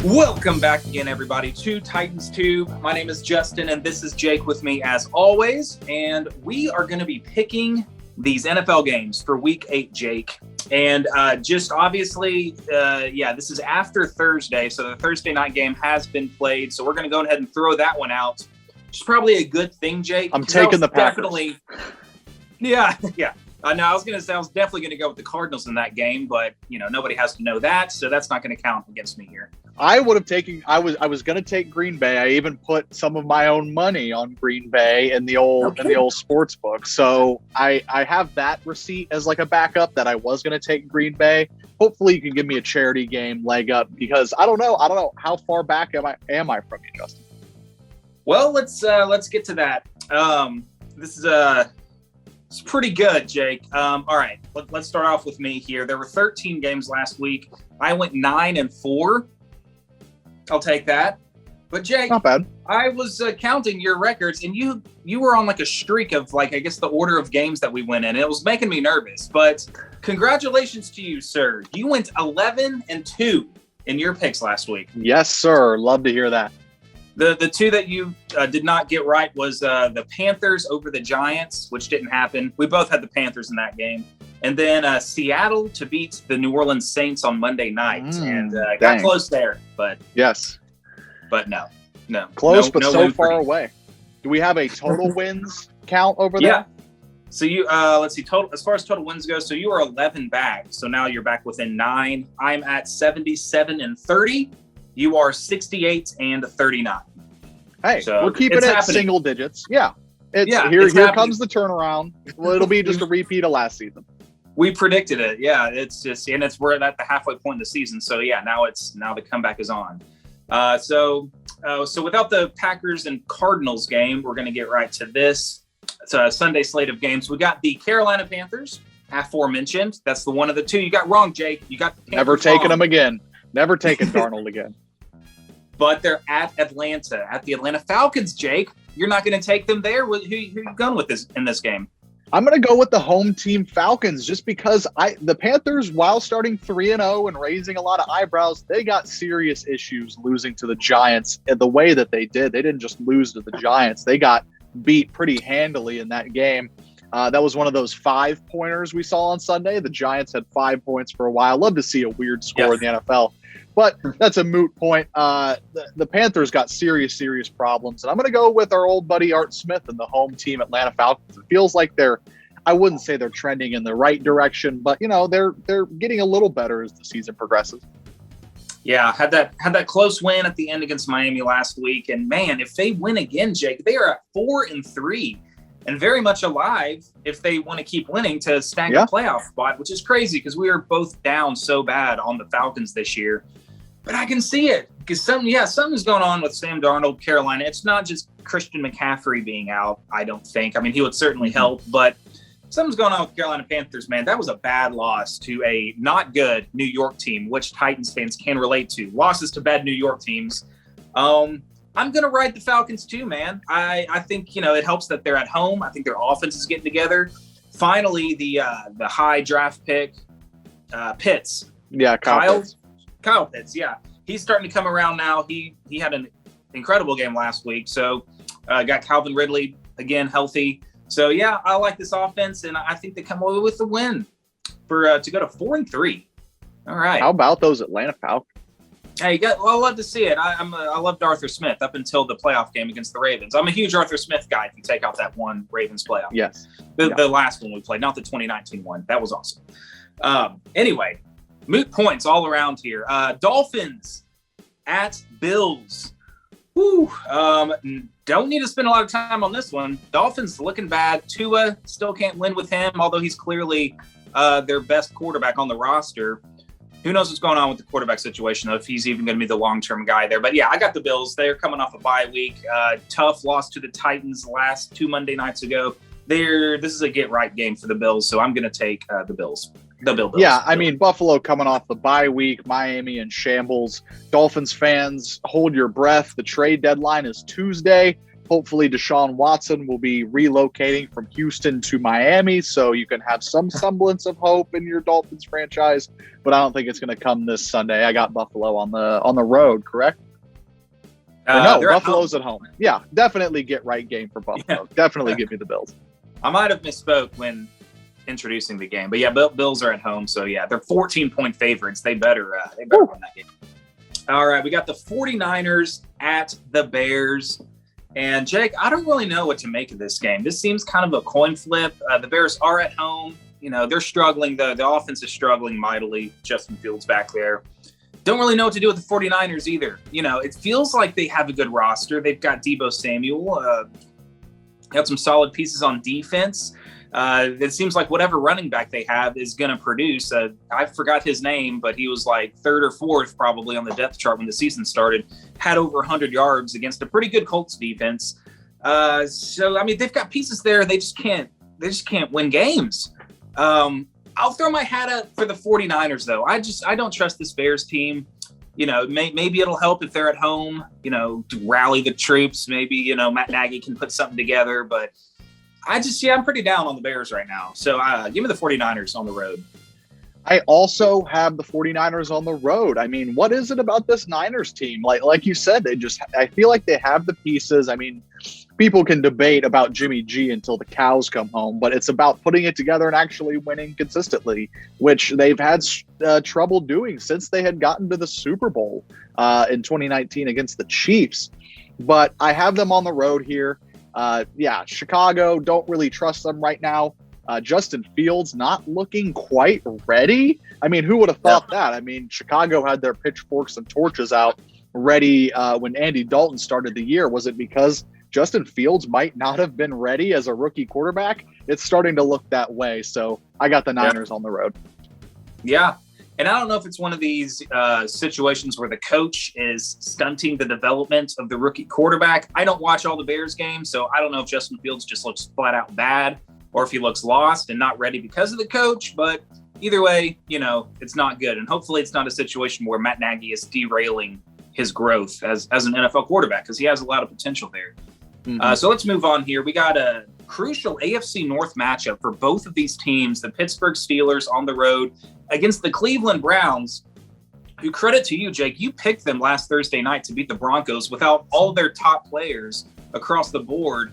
Welcome back again, everybody, to Titans Tube. My name is Justin, and this is Jake with me as always. And we are going to be picking these NFL games for Week 8, Jake. And just obviously, this is after Thursday, so the Thursday night game has been played. So we're going to go ahead and throw that one out, which is probably a good thing, Jake. I'm taking the Packers. Definitely. Yeah. No, I was definitely going to go with the Cardinals in that game, but nobody has to know that, so that's not going to count against me here. I was going to take Green Bay. I even put some of my own money on Green Bay in the old sports book. So I have that receipt as like a backup that I was going to take Green Bay. Hopefully you can give me a charity game leg up because I don't know how far back am I from you, Justin? Well, let's get to that. This is it's pretty good, Jake. All right, let's start off with me here. There were 13 games last week. I went 9-4. I'll take that. But Jake, not bad. I was counting your records, and you were on like a streak of I guess the order of games that we went in. And it was making me nervous. But congratulations to you, sir. You went 11-2 in your picks last week. Yes, sir. Love to hear that. The two that you did not get right was the Panthers over the Giants, which didn't happen. We both had the Panthers in that game. And then Seattle to beat the New Orleans Saints on Monday night. And got close there. But yes. But no. Close, but so far away. Do we have a total wins count over there? Yeah. So you, let's see, total as far as total wins go. So you are 11 back. So now you're back within 9. I'm at 77-30. You are 68-39. Hey, so we're keeping it happening. Single digits. Yeah. Here comes the turnaround. Well, it'll be just a repeat of last season. We predicted it. Yeah. We're at the halfway point in the season. So yeah, now the comeback is on. So without the Packers and Cardinals game, we're going to get right to this. It's a Sunday slate of games. We got the Carolina Panthers, aforementioned. That's the one of the two you got wrong, Jake. You got the Panthers Never taking them again. Never taking Darnold again. But they're at the Atlanta Falcons, Jake. You're not going to take them there. Who you going with in this game? I'm going to go with the home team Falcons just because the Panthers, while starting 3-0 and raising a lot of eyebrows, they got serious issues losing to the Giants in the way that they did. They didn't just lose to the Giants. They got beat pretty handily in that game. That was one of those 5-pointers we saw on Sunday. The Giants had 5 points for a while. Love to see a weird score in the NFL. But that's a moot point. The Panthers got serious problems. And I'm going to go with our old buddy Art Smith and the home team Atlanta Falcons. It feels like I wouldn't say they're trending in the right direction, but, they're getting a little better as the season progresses. Yeah, had that close win at the end against Miami last week. And, man, if they win again, Jake, they are at 4-3 and very much alive if they want to keep winning to snag a playoff spot, which is crazy because we are both down so bad on the Falcons this year. But I can see it because something's going on with Sam Darnold, Carolina. It's not just Christian McCaffrey being out, I don't think. I mean, he would certainly help, but something's going on with Carolina Panthers, man. That was a bad loss to a not good New York team, which Titans fans can relate to. Losses to bad New York teams. I'm going to ride the Falcons too, man. I think, it helps that they're at home. I think their offense is getting together. Finally, the high draft pick, Pitts. Yeah, Kyle Pitts, yeah. He's starting to come around now. He had an incredible game last week. So got Calvin Ridley, again, healthy. So, yeah, I like this offense, and I think they come away with the win to go to 4-3. All right. How about those Atlanta Falcons? Hey, I love to see it. I loved Arthur Smith up until the playoff game against the Ravens. I'm a huge Arthur Smith guy if you take out that one Ravens playoff. Yes. The last one we played, not the 2019 one. That was awesome. Anyway, moot points all around here. Dolphins at Bills. Whew. Don't need to spend a lot of time on this one. Dolphins looking bad. Tua still can't win with him, although he's clearly their best quarterback on the roster. Who knows what's going on with the quarterback situation, though, if he's even going to be the long-term guy there. But, yeah, I got the Bills. They're coming off a bye week. Tough loss to the Titans last 2 Monday nights ago. This is a get-right game for the Bills, so I'm going to take the Bills. The Bills. Yeah, I mean, Buffalo coming off the bye week, Miami in shambles. Dolphins fans, hold your breath. The trade deadline is Tuesday. Hopefully Deshaun Watson will be relocating from Houston to Miami, so you can have some semblance of hope in your Dolphins franchise. But I don't think it's going to come this Sunday. I got Buffalo on the road, correct? No, Buffalo's at home. Yeah, definitely get right game for Buffalo. Yeah. Definitely give me the Bills. I might have misspoke when introducing the game, but yeah, Bills are at home, so yeah, they're 14-point favorites. They better win that game. All right, we got the 49ers at the Bears. And Jake, I don't really know what to make of this game. This seems kind of a coin flip. The Bears are at home. They're struggling. The offense is struggling mightily. Justin Fields back there. Don't really know what to do with the 49ers either. It feels like they have a good roster. They've got Deebo Samuel. Got some solid pieces on defense. It seems like whatever running back they have is going to produce. I forgot his name, but he was like third or fourth probably on the depth chart when the season started. Had over 100 yards against a pretty good Colts defense. So I mean, they've got pieces there. They just can't win games. I'll throw my hat up for the 49ers though. I don't trust this Bears team. Maybe it'll help if they're at home, to rally the troops. Maybe, Matt Nagy can put something together, but I'm pretty down on the Bears right now. So give me the 49ers on the road. I also have the 49ers on the road. I mean, what is it about this Niners team? Like you said, I feel like they have the pieces. I mean, people can debate about Jimmy G until the cows come home, but it's about putting it together and actually winning consistently, which they've had trouble doing since they had gotten to the Super Bowl in 2019 against the Chiefs. But I have them on the road here. Chicago, don't really trust them right now. Justin Fields not looking quite ready. I mean, who would have thought that? I mean, Chicago had their pitchforks and torches out ready when Andy Dalton started the year. Was it because Justin Fields might not have been ready as a rookie quarterback? It's starting to look that way. So I got the Niners on the road. Yeah. And I don't know if it's one of these situations where the coach is stunting the development of the rookie quarterback. I don't watch all the Bears games, so I don't know if Justin Fields just looks flat out bad or if he looks lost and not ready because of the coach. But either way, it's not good. And hopefully it's not a situation where Matt Nagy is derailing his growth as an NFL quarterback, because he has a lot of potential there. Mm-hmm. So let's move on here. We got a crucial AFC North matchup for both of these teams. The Pittsburgh Steelers on the road against the Cleveland Browns, who, credit to you, Jake, you picked them last Thursday night to beat the Broncos without all their top players across the board.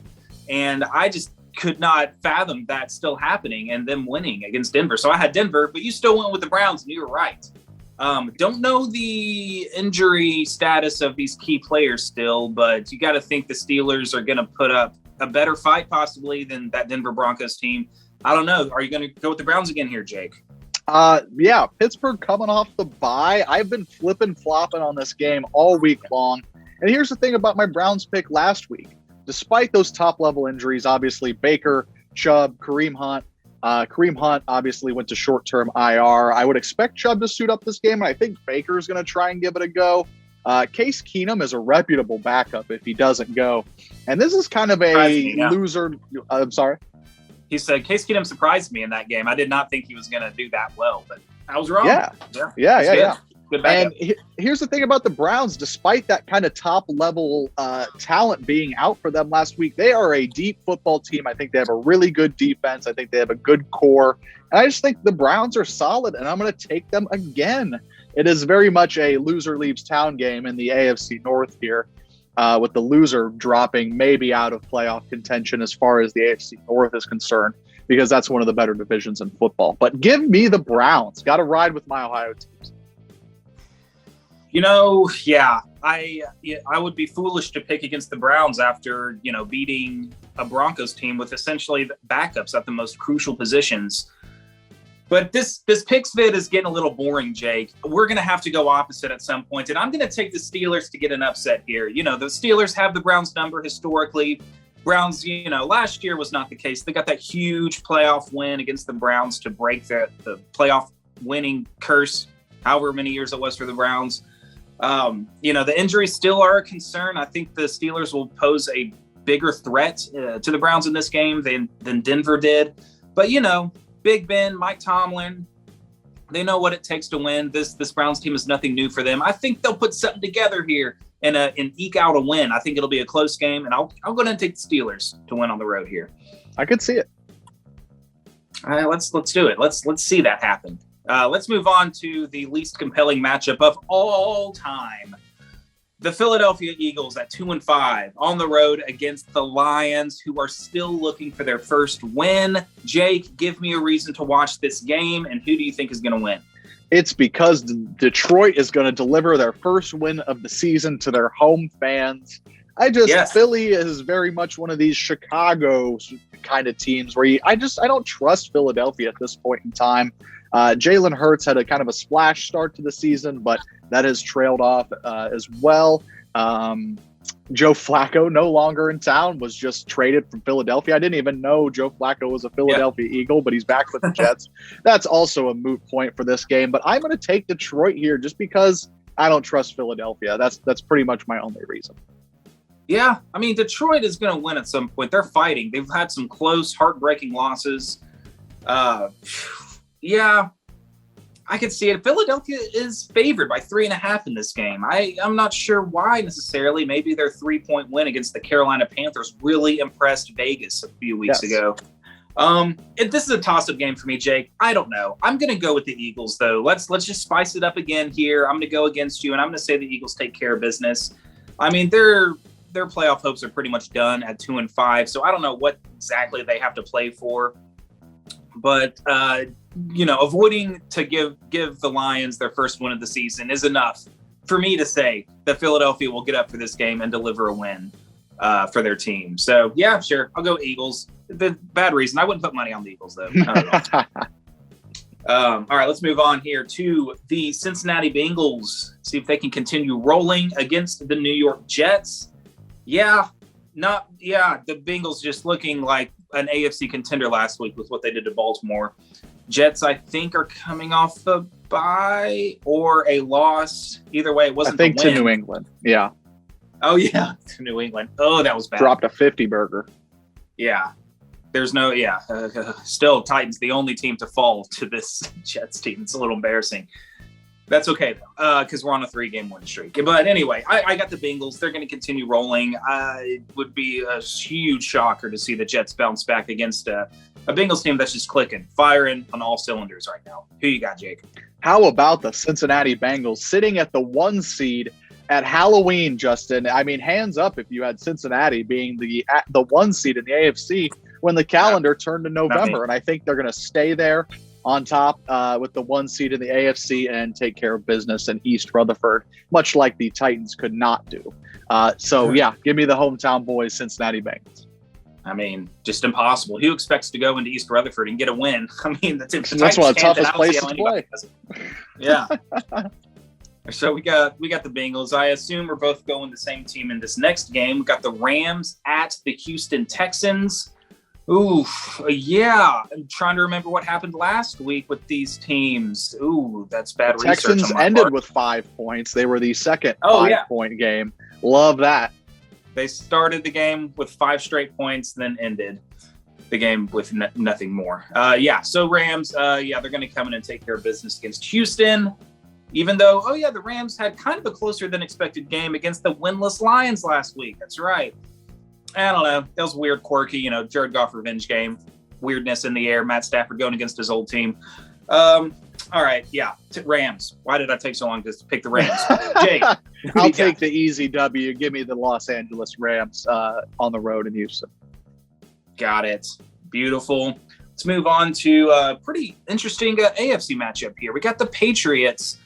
And I just could not fathom that still happening and them winning against Denver. So I had Denver, but you still went with the Browns, and you were right. Don't know the injury status of these key players still, but you got to think the Steelers are going to put up a better fight possibly than that Denver Broncos team. I don't know. Are you going to go with the Browns again here, Jake? Pittsburgh coming off the bye. I've been flopping on this game all week long. And here's the thing about my Browns pick last week. Despite those top-level injuries, obviously Baker, Chubb, Kareem Hunt. Kareem Hunt obviously went to short-term IR. I would expect Chubb to suit up this game, and I think Baker's going to try and give it a go. Case Keenum is a reputable backup if he doesn't go. And this is kind of a loser. I'm sorry? He said Case Keenum surprised me in that game. I did not think he was going to do that well, but I was wrong. Yeah. Good backup. And here's the thing about the Browns. Despite that kind of top-level talent being out for them last week, they are a deep football team. I think they have a really good defense. I think they have a good core. And I just think the Browns are solid, and I'm going to take them again. It is very much a loser leaves town game in the AFC North here, with the loser dropping maybe out of playoff contention as far as the AFC North is concerned, because that's one of the better divisions in football. But give me the Browns. Got to ride with my Ohio teams. I would be foolish to pick against the Browns after, beating a Broncos team with essentially backups at the most crucial positions. But this pick vid is getting a little boring, Jake. We're going to have to go opposite at some point, and I'm going to take the Steelers to get an upset here. The Steelers have the Browns number historically. Browns, last year was not the case. They got that huge playoff win against the Browns to break the playoff winning curse, however many years it was for the Browns. The injuries still are a concern. I think the Steelers will pose a bigger threat to the Browns in this game than Denver did. But, Big Ben, Mike Tomlin, They know what it takes to win. This Browns team is nothing new for them. I think they'll put something together here and eke out a win. I think it'll be a close game, and I'll go ahead and take the Steelers to win on the road here. I could see it. All right, let's do it. Let's see that happen. Let's move on to the least compelling matchup of all time. The Philadelphia Eagles at 2-5 on the road against the Lions, who are still looking for their first win. Jake, give me a reason to watch this game, and who do you think is going to win? It's because Detroit is going to deliver their first win of the season to their home fans. Philly is very much one of these Chicago kind of teams where I don't trust Philadelphia at this point in time. Jalen Hurts had a kind of a splash start to the season, but that has trailed off as well. Joe Flacco, no longer in town, was just traded from Philadelphia. I didn't even know Joe Flacco was a Philadelphia Eagle, but he's back with the Jets. That's also a moot point for this game, but I'm going to take Detroit here just because I don't trust Philadelphia. That's pretty much my only reason. Yeah, I mean, Detroit is going to win at some point. They're fighting. They've had some close, heartbreaking losses. Yeah, I could see it. Philadelphia is favored by 3.5 in this game. I'm not sure why necessarily. Maybe their 3-point win against the Carolina Panthers really impressed Vegas a few weeks ago. This is a toss-up game for me, Jake. I don't know. I'm going to go with the Eagles, though. Let's just spice it up again here. I'm going to go against you, and I'm going to say the Eagles take care of business. I mean, their playoff hopes are pretty much done at 2-5, so I don't know what exactly they have to play for. But avoiding to give the Lions their first win of the season is enough for me to say that Philadelphia will get up for this game and deliver a win for their team. So, yeah, sure. I'll go Eagles. The bad reason. I wouldn't put money on the Eagles, though. All right, let's move on here to the Cincinnati Bengals. See if they can continue rolling against the New York Jets. The Bengals just looking like an AFC contender last week with what they did to Baltimore. Jets, I think, are coming off a bye or a loss. Either way, it wasn't. I think to New England. Yeah. Oh yeah, to New England. Oh, that was bad. Dropped a 50 burger. Yeah. There's no. Yeah. Still, Titans the only team to fall to this Jets team. It's a little embarrassing. That's okay, though, because we're on a 3-game win streak. But anyway, I got the Bengals. They're going to continue rolling. It would be a huge shocker to see the Jets bounce back against a Bengals team that's just clicking, firing on all cylinders right now. Who you got, Jake? How about the Cincinnati Bengals sitting at the 1 seed at Halloween, Justin? I mean, hands up if you had Cincinnati being the 1 seed in the AFC when the calendar turned to November. And I think they're going to stay there on top with the 1 seed in the AFC and take care of business in East Rutherford, much like the Titans could not do. Give me the hometown boys, Cincinnati Bengals. I mean, just impossible. Who expects to go into East Rutherford and get a win? I mean, that's one of the toughest places to play. Yeah. So we got the Bengals. I assume we're both going the same team in this next game. We got the Rams at the Houston Texans. Oof, yeah. I'm trying to remember what happened last week with these teams. Ooh, that's bad research. Texans ended with 5 points. They were the second 5-point game. Love that. They started the game with 5 straight points, then ended the game with nothing more. So Rams, they're going to come in and take care of business against Houston. Even though, the Rams had kind of a closer than expected game against the winless Lions last week. That's right. I don't know. That was weird, quirky, Jared Goff revenge game. Weirdness in the air. Matt Stafford going against his old team. All right, Rams. Why did I take so long to pick the Rams? Jake. I'll take the easy W. Give me the Los Angeles Rams on the road in Houston. Got it. Beautiful. Let's move on to a pretty interesting AFC matchup here. We got the Patriots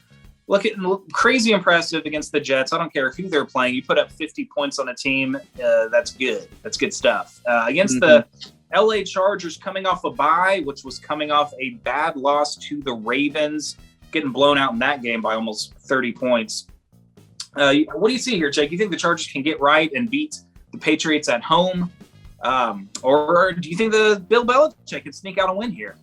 looking crazy impressive against the Jets. I don't care who they're playing. You put up 50 points on a team, that's good. That's good stuff. Against the LA Chargers coming off a bye, which was coming off a bad loss to the Ravens, getting blown out in that game by almost 30 points. What do you see here, Jake? You think the Chargers can get right and beat the Patriots at home? Or do you think the Bill Belichick can sneak out a win here?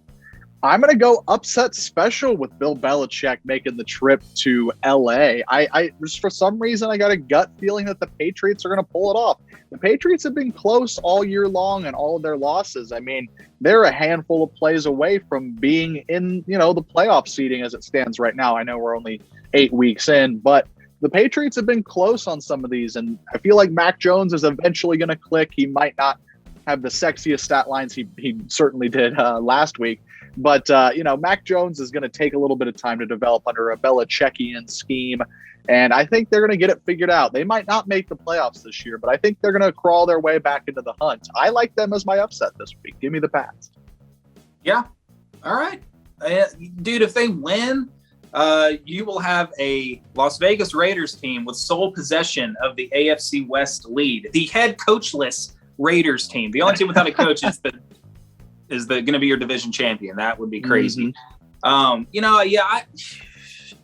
I'm going to go upset special with Bill Belichick making the trip to LA. I just for some reason, I got a gut feeling that the Patriots are going to pull it off. The Patriots have been close all year long and all of their losses. I mean, they're a handful of plays away from being in, the playoff seating as it stands right now. I know we're only 8 weeks in, but the Patriots have been close on some of these. And I feel like Mac Jones is eventually going to click. He might not have the sexiest stat lines he certainly did last week. But, Mac Jones is going to take a little bit of time to develop under a Belichickian scheme. And I think they're going to get it figured out. They might not make the playoffs this year, but I think they're going to crawl their way back into the hunt. I like them as my upset this week. Give me the Pats. Yeah. All right. Dude, if they win, you will have a Las Vegas Raiders team with sole possession of the AFC West lead. The head coachless Raiders team. The only team without a coach is going to be your division champion. That would be crazy.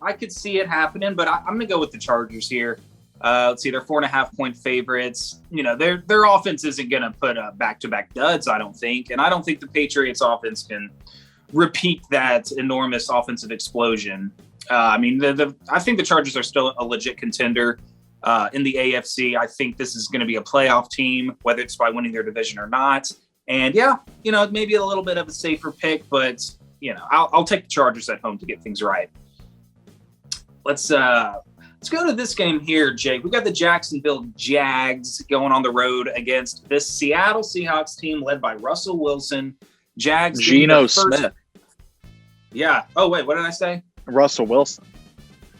I could see it happening, but I'm going to go with the Chargers here. Let's see, they're 4.5-point favorites. Their offense isn't going to put back-to-back duds, I don't think. And I don't think the Patriots offense can repeat that enormous offensive explosion. I think the Chargers are still a legit contender in the AFC. I think this is going to be a playoff team, whether it's by winning their division or not. And maybe a little bit of a safer pick, but I'll take the Chargers at home to get things right. Let's go to this game here, Jake. We got the Jacksonville Jags going on the road against this Seattle Seahawks team led by Russell Wilson. Jags. Geno Smith. Yeah. Oh, wait, what did I say? Russell Wilson.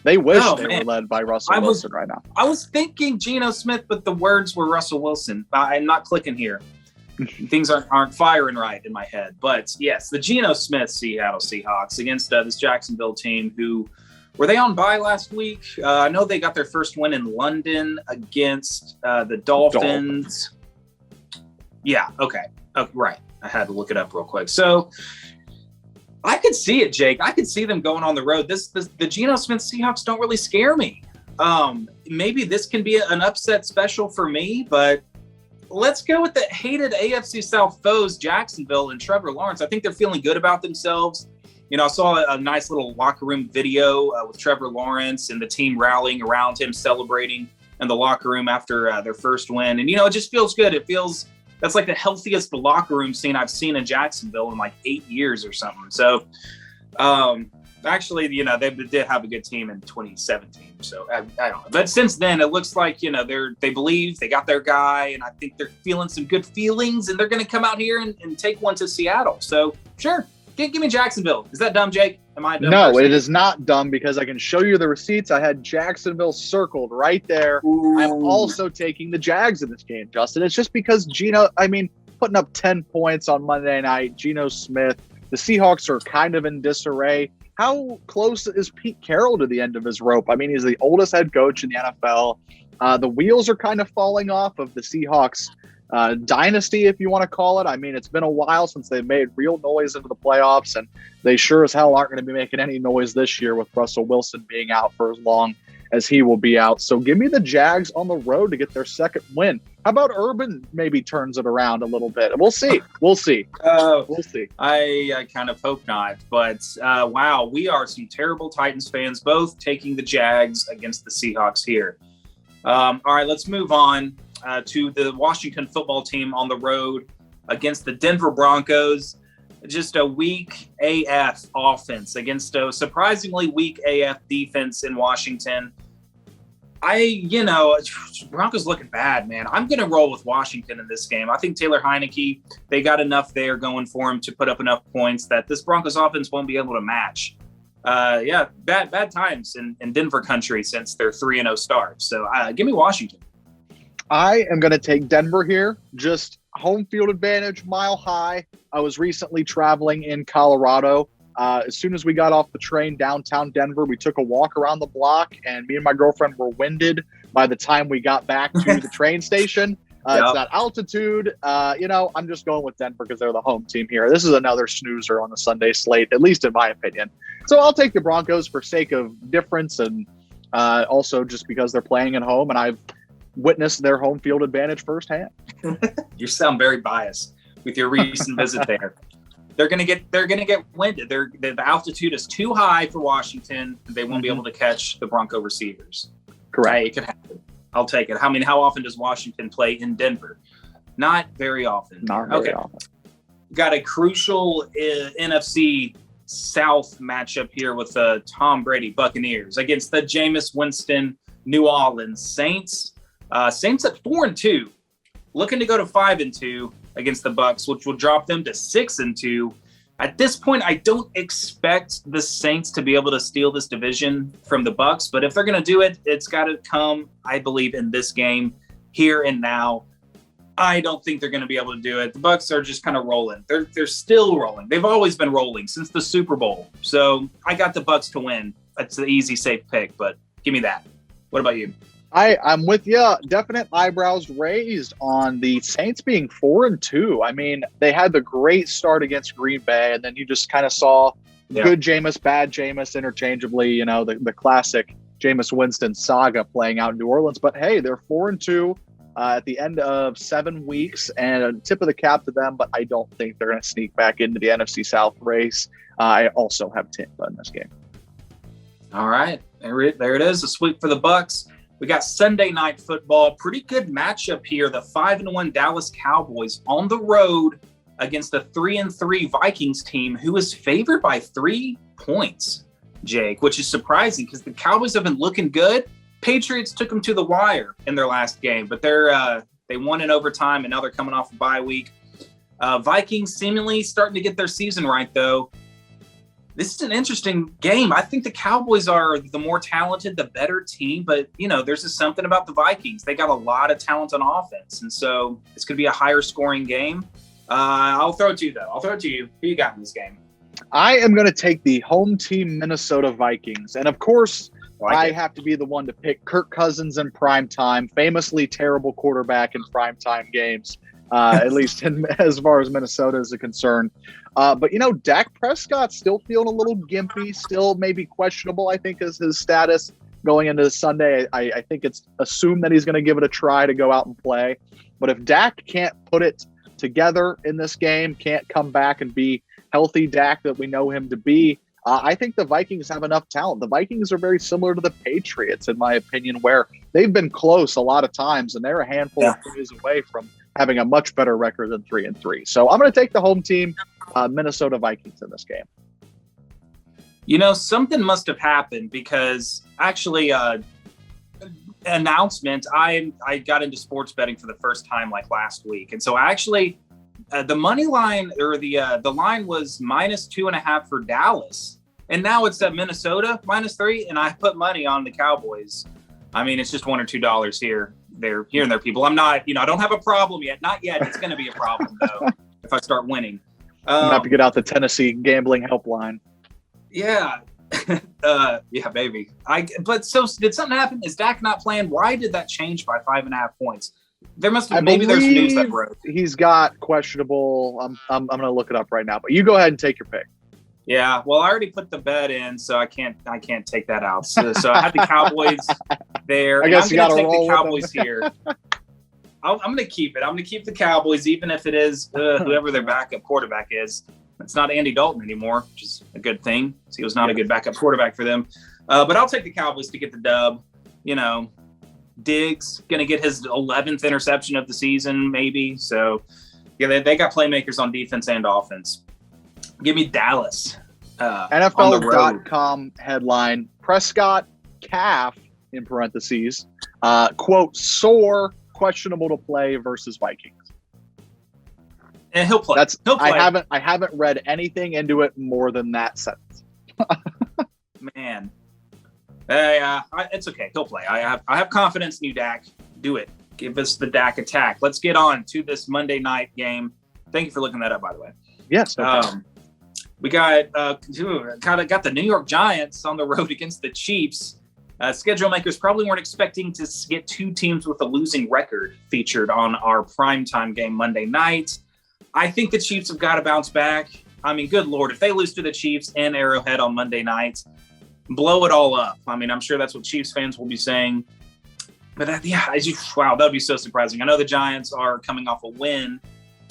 They wish they were led by Russell Wilson right now. I was thinking Geno Smith, but the words were Russell Wilson. I'm not clicking here. Things aren't firing right in my head. But yes, the Geno Smith Seattle Seahawks against this Jacksonville team who were they on bye last week? I know they got their first win in London against the Dolphins. Yeah. Okay. Right. I had to look it up real quick. So I could see it, Jake. I could see them going on the road. The Geno Smith Seahawks don't really scare me. Maybe this can be an upset special for me, but let's go with the hated AFC South foes, Jacksonville and Trevor Lawrence. I think they're feeling good about themselves. I saw a nice little locker room video with Trevor Lawrence and the team rallying around him, celebrating in the locker room after their first win. And, it just feels good. That's like the healthiest locker room scene I've seen in Jacksonville in like 8 years or something. So, actually, they did have a good team in 2017. So I don't know. But since then, it looks like, they believe they got their guy, and I think they're feeling some good feelings, and they're going to come out here and take one to Seattle. So sure. Give me Jacksonville. Is that dumb, Jake? Am I dumb? No, it is not dumb because I can show you the receipts. I had Jacksonville circled right there. Ooh. I'm also taking the Jags in this game, Justin. It's just because putting up 10 points on Monday night, Geno Smith, the Seahawks are kind of in disarray. How close is Pete Carroll to the end of his rope? He's the oldest head coach in the NFL. The wheels are kind of falling off of the Seahawks dynasty, if you want to call it. It's been a while since they've made real noise into the playoffs, and they sure as hell aren't going to be making any noise this year with Russell Wilson being out for as long as he will be out. So give me the Jags on the road to get their second win. How about Urban maybe turns it around a little bit? We'll see. We'll see. I kind of hope not. But, wow, we are some terrible Titans fans, both taking the Jags against the Seahawks here. All right, let's move on to the Washington football team on the road against the Denver Broncos. Just a weak AF offense against a surprisingly weak AF defense in Washington. Broncos looking bad, man. I'm going to roll with Washington in this game. I think Taylor Heineke, they got enough there going for him to put up enough points that this Broncos offense won't be able to match. Bad times in Denver country since their 3-0 start. So give me Washington. I am going to take Denver here. Just home field advantage, mile high. I was recently traveling in Colorado. As soon as we got off the train downtown Denver, we took a walk around the block, and me and my girlfriend were winded by the time we got back to the train station. It's that altitude. I'm just going with Denver because they're the home team here. This is another snoozer on the Sunday slate, at least in my opinion. So I'll take the Broncos for sake of difference, and also just because they're playing at home, and I've witnessed their home field advantage firsthand. You sound very biased with your recent visit there. they're gonna get winded. The altitude is too high for Washington. They won't be able to catch the Bronco receivers. Correct. Hey, it could happen. I'll take it. How often does Washington play in Denver? Not very often. Not very often. Got a crucial NFC South matchup here with the Tom Brady Buccaneers against the Jameis Winston New Orleans Saints. Saints at 4-2, looking to go to 5-2 against the Bucs, which will drop them to 6-2. At this point, I don't expect the Saints to be able to steal this division from the Bucs, but if they're going to do it, it's got to come, I believe, in this game, here and now. I don't think they're going to be able to do it. The Bucs are just kind of rolling. They're still rolling. They've always been rolling since the Super Bowl. So I got the Bucs to win. That's the easy, safe pick, but give me that. What about you? I'm with you. Definite eyebrows raised on the Saints being 4-2. I mean, they had the great start against Green Bay, and then you just kind of saw good Jameis, bad Jameis interchangeably. The classic Jameis Winston saga playing out in New Orleans. But hey, they're 4-2 at the end of 7 weeks, and a tip of the cap to them. But I don't think they're going to sneak back into the NFC South race. I also have Tampa in this game. All right, there it is. A sweep for the Bucs. We got Sunday Night Football. Pretty good matchup here. The 5-1 Dallas Cowboys on the road against the 3-3 Vikings team, who is favored by 3 points, Jake, which is surprising because the Cowboys have been looking good. Patriots took them to the wire in their last game, but they won in overtime, and now they're coming off a bye week. Vikings seemingly starting to get their season right, though. This is an interesting game. I think the Cowboys are the more talented, the better team, but, there's just something about the Vikings. They got a lot of talent on offense, and so it's going to be a higher scoring game. I'll throw it to you, though. I'll throw it to you. Who you got in this game? I am going to take the home team Minnesota Vikings, and of course, I have to be the one to pick Kirk Cousins in primetime, famously terrible quarterback in primetime games. At least as far as Minnesota is concerned. But, Dak Prescott's still feeling a little gimpy, still maybe questionable, I think, is his status going into Sunday. I think it's assumed that he's going to give it a try to go out and play. But if Dak can't put it together in this game, can't come back and be healthy Dak that we know him to be, I think the Vikings have enough talent. The Vikings are very similar to the Patriots, in my opinion, where they've been close a lot of times, and they're a handful of plays away from having a much better record than 3-3. So I'm going to take the home team, Minnesota Vikings, in this game. Something must have happened because actually announcement, I got into sports betting for the first time like last week. And so actually the money line or the line was -2.5 for Dallas. And now it's at Minnesota -3. And I put money on the Cowboys. I mean, it's just $1 or $2 here and there, people. I'm not, I don't have a problem yet. Not yet. It's going to be a problem, though, if I start winning. You have to get out the Tennessee gambling helpline. Yeah. Yeah, baby. But so did something happen? Is Dak not playing? Why did that change by 5.5 points? There must have, maybe there's news that broke. He's got questionable. I'm going to look it up right now, but you go ahead and take your pick. Yeah, well, I already put the bet in, so I can't take that out. So I had the Cowboys there. I guess you got to take roll the Cowboys here. I'm going to keep it. I'm going to keep the Cowboys, even if it is whoever their backup quarterback is. It's not Andy Dalton anymore, which is a good thing. So he was not a good backup quarterback for them. But I'll take the Cowboys to get the dub. Diggs going to get his 11th interception of the season, maybe. So, yeah, they got playmakers on defense and offense. Give me Dallas. NFL.com headline, Prescott calf, in parentheses, quote, sore, questionable to play versus Vikings. And he'll play. He'll play. I haven't read anything into it more than that sentence. Man. It's okay. He'll play. I have confidence in you, Dak. Do it. Give us the Dak attack. Let's get on to this Monday night game. Thank you for looking that up, by the way. Yes. Okay. We got the New York Giants on the road against the Chiefs. Schedule makers probably weren't expecting to get two teams with a losing record featured on our primetime game Monday night. I think the Chiefs have got to bounce back. I mean, good Lord, if they lose to the Chiefs in Arrowhead on Monday night, blow it all up. I mean, I'm sure that's what Chiefs fans will be saying. But wow, that would be so surprising. I know the Giants are coming off a win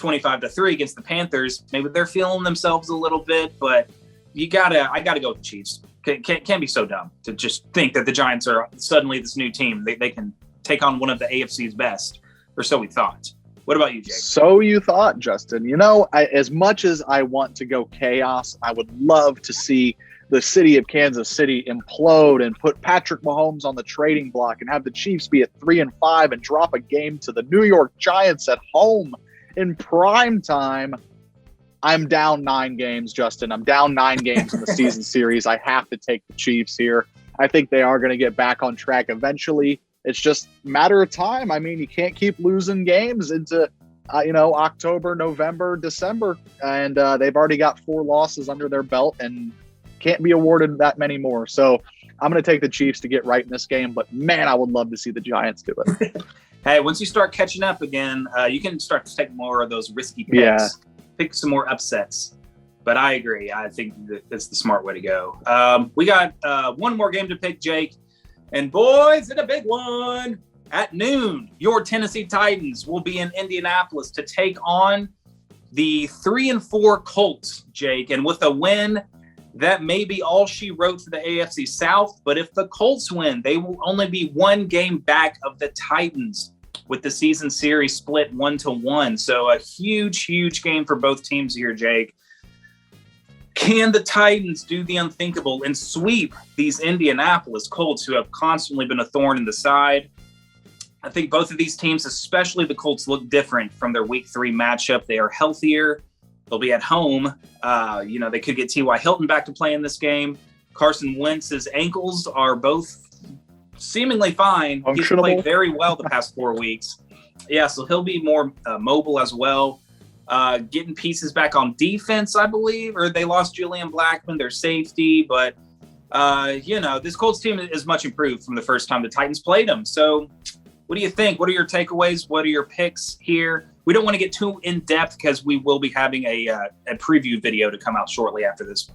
25-3 against the Panthers. Maybe they're feeling themselves a little bit, but I gotta go with the Chiefs. Can't be so dumb to just think that the Giants are suddenly this new team. They can take on one of the AFC's best, or so we thought. What about you, Jake? So you thought, Justin. You know, as much as I want to go chaos, I would love to see the city of Kansas City implode and put Patrick Mahomes on the trading block and have the Chiefs be at 3-5 and drop a game to the New York Giants at home in prime time. I'm down 9 games, Justin. I'm down 9 games in the season series. I have to take the Chiefs here. I think they are going to get back on track eventually. It's just a matter of time. I mean, you can't keep losing games into, October, November, December. And they've already got 4 losses under their belt and can't be awarded that many more. So I'm going to take the Chiefs to get right in this game. But, man, I would love to see the Giants do it. Hey, once you start catching up again, you can start to take more of those risky picks. Yeah. Pick some more upsets. But I agree. I think that's the smart way to go. We got one more game to pick, Jake. And boys, it's a big one. At noon, your Tennessee Titans will be in Indianapolis to take on the 3-4 Colts, Jake. And with a win, that may be all she wrote for the AFC South. But if the Colts win, they will only be 1 game back of the Titans with the season series split 1-1. So a huge, huge game for both teams here, Jake. Can the Titans do the unthinkable and sweep these Indianapolis Colts, who have constantly been a thorn in the side? I think both of these teams, especially the Colts, look different from their Week 3 matchup. They are healthier. They'll be at home. They could get T.Y. Hilton back to play in this game. Carson Wentz's ankles are both seemingly fine. He's played very well the past 4 weeks. Yeah, so he'll be more mobile as well. Getting pieces back on defense, I believe, or they lost Julian Blackmon, their safety. But, this Colts team is much improved from the first time the Titans played them. So what do you think? What are your takeaways? What are your picks here? We don't want to get too in-depth because we will be having a preview video to come out shortly after this.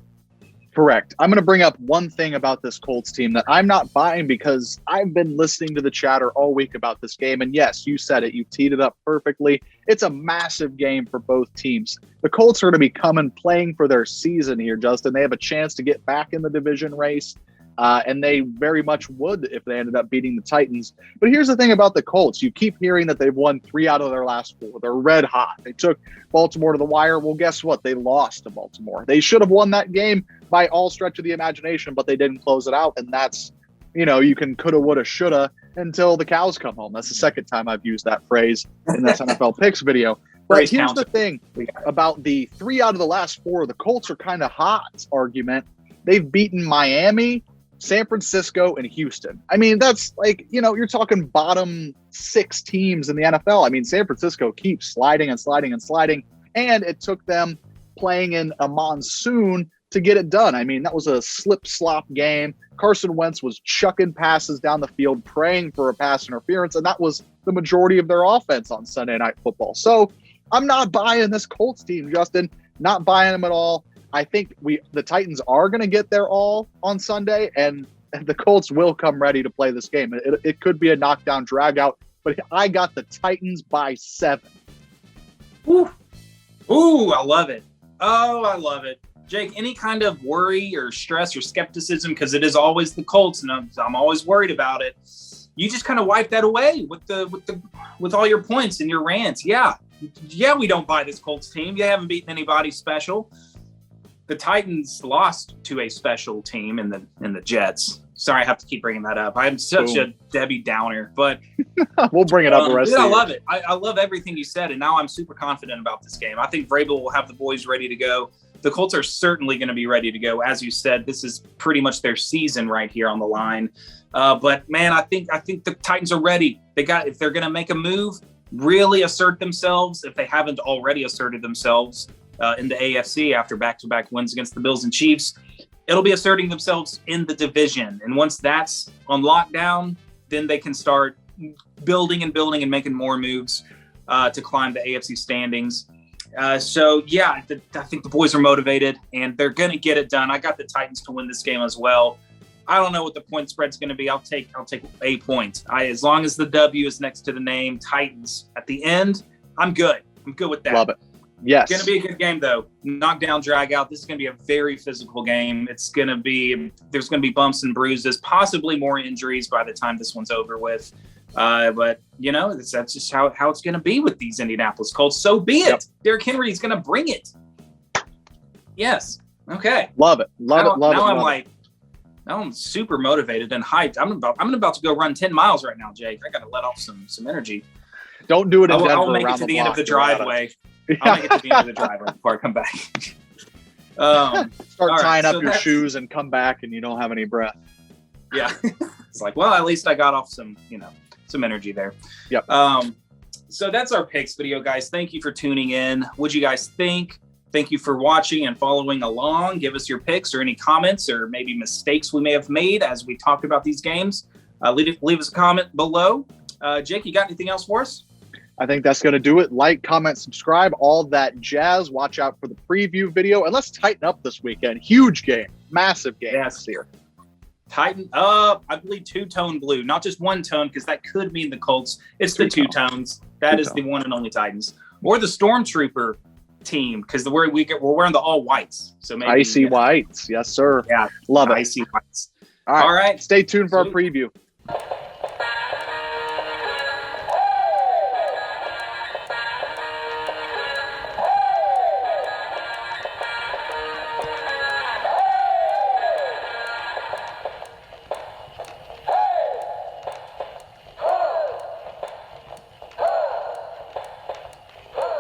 Correct. I'm going to bring up one thing about this Colts team that I'm not buying because I've been listening to the chatter all week about this game. And yes, you said it. You teed it up perfectly. It's a massive game for both teams. The Colts are going to be playing for their season here, Justin. They have a chance to get back in the division race. And they very much would if they ended up beating the Titans. But here's the thing about the Colts. You keep hearing that they've won 3 out of their last 4. They're red hot. They took Baltimore to the wire. Well, guess what? They lost to Baltimore. They should have won that game by all stretch of the imagination, but they didn't close it out. And that's, you can coulda, woulda, shoulda until the cows come home. That's the second time I've used that phrase in this NFL Picks video. But here's the thing about the 3 out of the last 4, the Colts are kind of hot argument. They've beaten Miami, San Francisco, and Houston. I mean, that's you're talking bottom 6 teams in the NFL. I mean, San Francisco keeps sliding and sliding and sliding, and it took them playing in a monsoon to get it done. I mean, that was a slip-slop game. Carson Wentz was chucking passes down the field, praying for a pass interference, and that was the majority of their offense on Sunday Night Football. So I'm not buying this Colts team, Justin. Not buying them at all. I think the Titans are going to get their all on Sunday, and the Colts will come ready to play this game. It could be a knockdown dragout, but I got the Titans by 7. Ooh, I love it. Oh, I love it. Jake, any kind of worry or stress or skepticism, because it is always the Colts, and I'm always worried about it. You just kind of wipe that away with all your points and your rants. Yeah, we don't buy this Colts team. You haven't beaten anybody special. The Titans lost to a special team in the Jets. Sorry, I have to keep bringing that up. I'm such a Debbie Downer, but we'll bring it up the rest of the year. I love it. I love everything you said, and now I'm super confident about this game. I think Vrabel will have the boys ready to go. The Colts are certainly going to be ready to go. As you said, this is pretty much their season right here on the line. But man, I think the Titans are ready. If they're going to make a move, really assert themselves, if they haven't already asserted themselves in the AFC after back-to-back wins against the Bills and Chiefs, it'll be asserting themselves in the division. And once that's on lockdown, then they can start building and making more moves to climb the AFC standings. I think the boys are motivated and they're going to get it done. I got the Titans to win this game as well. I don't know what the point spread's going to be. I'll take a point. As long as the W is next to the name Titans at the end, I'm good. I'm good with that. Love it. Yes. It's going to be a good game, though. Knockdown, drag out. This is going to be a very physical game. There's going to be bumps and bruises, possibly more injuries by the time this one's over with. But, that's just how it's going to be with these Indianapolis Colts. So be it. Yep. Derrick Henry is going to bring it. Yes. Okay. Love it. Now I'm super motivated and hyped. I'm about to go run 10 miles right now, Jake. I got to let off some energy. Don't do it in Denver. I'll make it to the end of the driveway. I'll make it to the end of the driveway before I come back. Start tying up your shoes and come back and you don't have any breath. Yeah. It's like, well, at least I got off some energy there. Yep. So that's our picks video, guys. Thank you for tuning in. What'd you guys think? Thank you for watching and following along. Give us your picks or any comments or maybe mistakes we may have made as we talked about these games. Leave us a comment below. Jake, you got anything else for us? I think that's going to do it. Like, comment, subscribe, all that jazz. Watch out for the preview video. And let's tighten up this weekend. Huge game. Massive game this year. Tighten up. I believe two-tone blue. Not just one tone, because that could mean the Colts. It's the two tones. That is the one and only Titans. Or the Stormtrooper team, because we're wearing the all whites. So maybe icy whites. Yes, sir. Yeah. Love it. Icy whites. All right. Stay tuned for our preview.